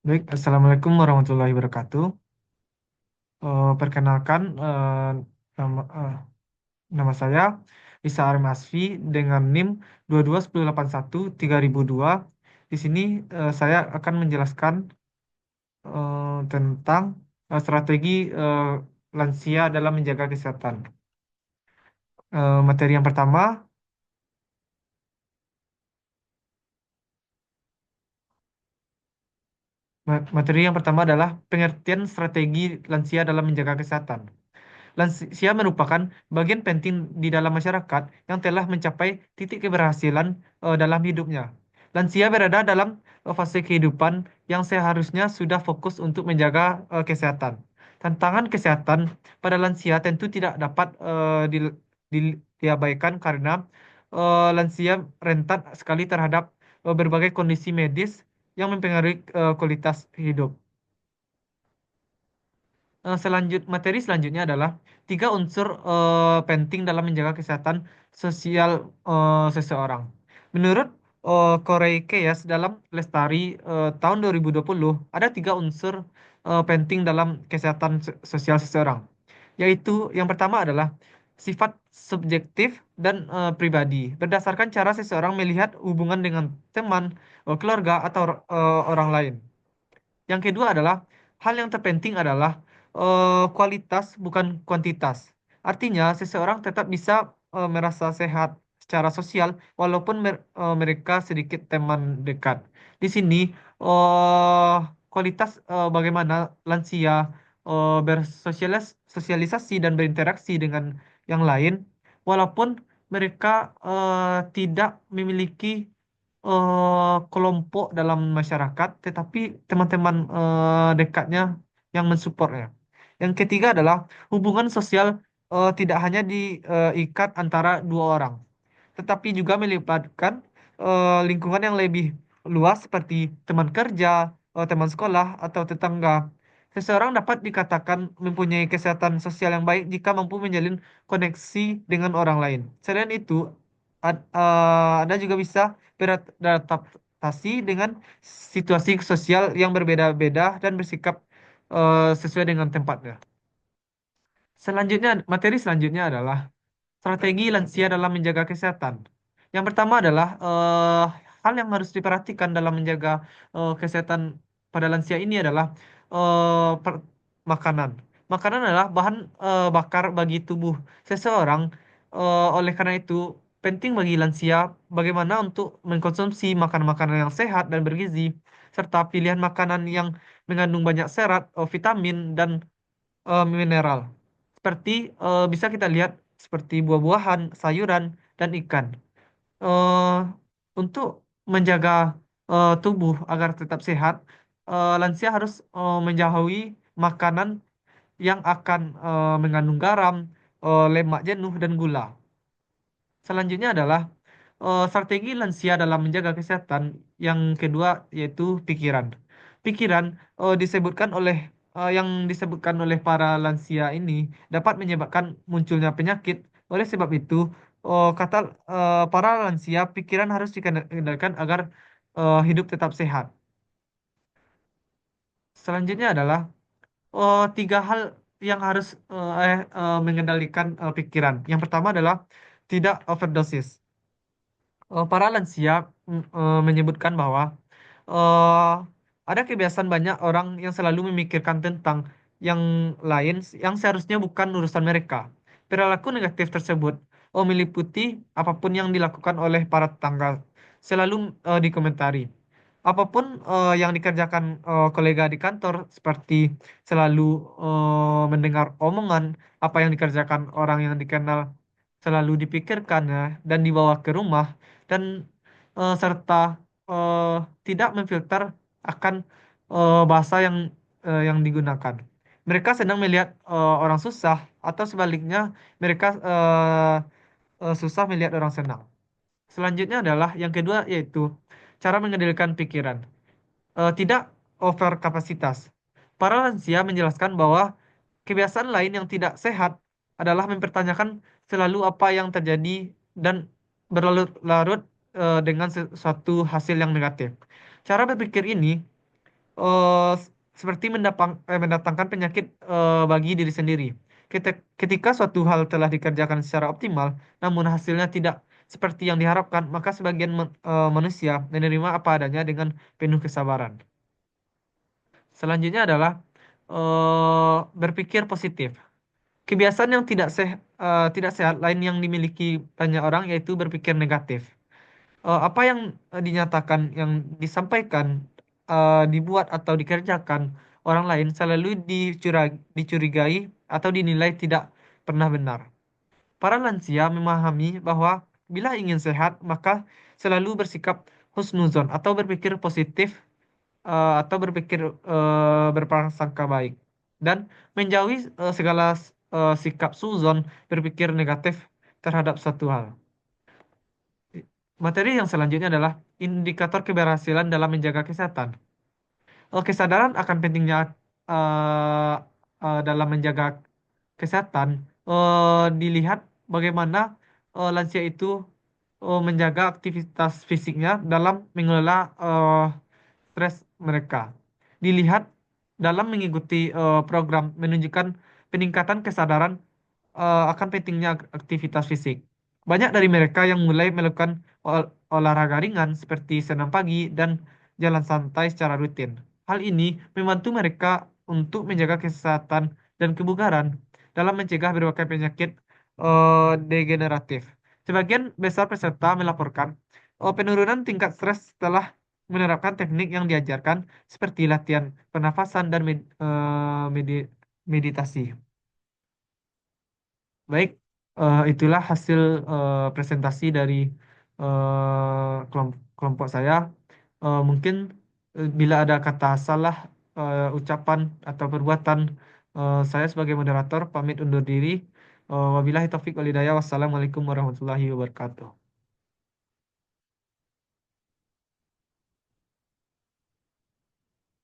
Baik, Assalamualaikum warahmatullahi wabarakatuh. Perkenalkan, nama, nama saya Isa Arim Asfi dengan NIM 2210813.002. Di sini saya akan menjelaskan tentang strategi lansia dalam menjaga kesehatan. Materi yang pertama, materi yang pertama adalah pengertian strategi lansia dalam menjaga kesehatan. Lansia merupakan bagian penting di dalam masyarakat yang telah mencapai titik keberhasilan dalam hidupnya. Lansia berada dalam fase kehidupan yang seharusnya sudah fokus untuk menjaga kesehatan. Tantangan kesehatan pada lansia tentu tidak dapat diabaikan karena lansia rentan sekali terhadap berbagai kondisi medis yang mempengaruhi kualitas hidup. Materi selanjutnya adalah tiga unsur penting dalam menjaga kesehatan sosial seseorang. Menurut Korey Kayas dalam Lestari tahun 2020, ada tiga unsur penting dalam kesehatan sosial seseorang, yaitu yang pertama adalah sifat subjektif dan pribadi, berdasarkan cara seseorang melihat hubungan dengan teman, keluarga, atau orang lain. Yang kedua adalah hal yang terpenting adalah kualitas bukan kuantitas. Artinya seseorang tetap bisa merasa sehat secara sosial walaupun mereka sedikit teman dekat. Di sini eh, kualitas bagaimana lansia bersosialisasi dan berinteraksi dengan yang lain walaupun mereka tidak memiliki kelompok dalam masyarakat, tetapi teman-teman dekatnya yang mensupportnya. Yang ketiga adalah hubungan sosial tidak hanya diikat antara dua orang, tetapi juga melibatkan lingkungan yang lebih luas seperti teman kerja, teman sekolah, atau tetangga. Seseorang dapat dikatakan mempunyai kesehatan sosial yang baik jika mampu menjalin koneksi dengan orang lain. Selain itu, Anda juga bisa beradaptasi dengan situasi sosial yang berbeda-beda dan bersikap sesuai dengan tempatnya. Selanjutnya, materi selanjutnya adalah strategi lansia dalam menjaga kesehatan. Yang pertama adalah hal yang harus diperhatikan dalam menjaga kesehatan pada lansia ini adalah makanan. Makanan adalah bahan bakar bagi tubuh seseorang. Oleh karena itu, penting bagi lansia bagaimana untuk mengkonsumsi makanan-makanan yang sehat dan bergizi, serta pilihan makanan yang mengandung banyak serat, vitamin, dan mineral. Seperti bisa kita lihat seperti buah-buahan, sayuran, dan ikan. Eh, untuk menjaga tubuh agar tetap sehat, lansia harus menjauhi makanan yang akan mengandung garam, lemak jenuh, dan gula. Selanjutnya adalah strategi lansia dalam menjaga kesehatan. Yang kedua yaitu pikiran. Pikiran yang disebutkan oleh para lansia ini dapat menyebabkan munculnya penyakit. Oleh sebab itu, kata para lansia, pikiran harus dikendalikan agar hidup tetap sehat. Selanjutnya adalah tiga hal yang harus mengendalikan pikiran. Yang pertama adalah tidak overdosis. Para lansia menyebutkan bahwa eh, ada kebiasaan banyak orang yang selalu memikirkan tentang yang lain yang seharusnya bukan urusan mereka. Perilaku negatif tersebut meliputi apapun yang dilakukan oleh para tetangga, selalu dikomentari. Apapun yang dikerjakan kolega di kantor, seperti selalu mendengar omongan, apa yang dikerjakan orang yang dikenal selalu dipikirkan ya, dan dibawa ke rumah dan serta eh, tidak memfilter akan bahasa yang digunakan. Mereka sedang melihat orang susah atau sebaliknya mereka susah melihat orang senang. Selanjutnya adalah yang kedua yaitu cara mengendalikan pikiran. Tidak over kapasitas. Para lansia menjelaskan bahwa kebiasaan lain yang tidak sehat adalah mempertanyakan selalu apa yang terjadi dan berlarut-larut dengan suatu hasil yang negatif. Cara berpikir ini eh, seperti mendatangkan penyakit bagi diri sendiri. Ketika suatu hal telah dikerjakan secara optimal, namun hasilnya tidak seperti yang diharapkan, maka sebagian manusia menerima apa adanya dengan penuh kesabaran. Selanjutnya adalah berpikir positif. Kebiasaan yang tidak sehat lain yang dimiliki banyak orang yaitu berpikir negatif. Apa yang dinyatakan, yang disampaikan, dibuat atau dikerjakan orang lain selalu dicurigai atau dinilai tidak pernah benar. Para lansia memahami bahwa bila ingin sehat, maka selalu bersikap husnuzon atau berpikir positif, atau berpikir berprasangka baik dan menjauhi segala sikap suzon, berpikir negatif terhadap suatu hal. Materi yang selanjutnya adalah indikator keberhasilan dalam menjaga kesehatan. Kesadaran akan pentingnya eh, dalam menjaga kesehatan dilihat bagaimana lansia itu menjaga aktivitas fisiknya dalam mengelola stres mereka. Dilihat dalam mengikuti program menunjukkan peningkatan kesadaran akan pentingnya aktivitas fisik. Banyak dari mereka yang mulai melakukan olahraga ringan seperti senam pagi dan jalan santai secara rutin. Hal ini membantu mereka untuk menjaga kesehatan dan kebugaran dalam mencegah berbagai penyakit degeneratif. Sebagian besar peserta melaporkan penurunan tingkat stres setelah menerapkan teknik yang diajarkan seperti latihan pernafasan dan meditasi. Baik, itulah hasil presentasi dari kelompok saya. Mungkin bila ada kata salah ucapan atau perbuatan, saya sebagai moderator pamit undur diri. Wabillahi taufik wal hidayah. Wassalamualaikum warahmatullahi wabarakatuh.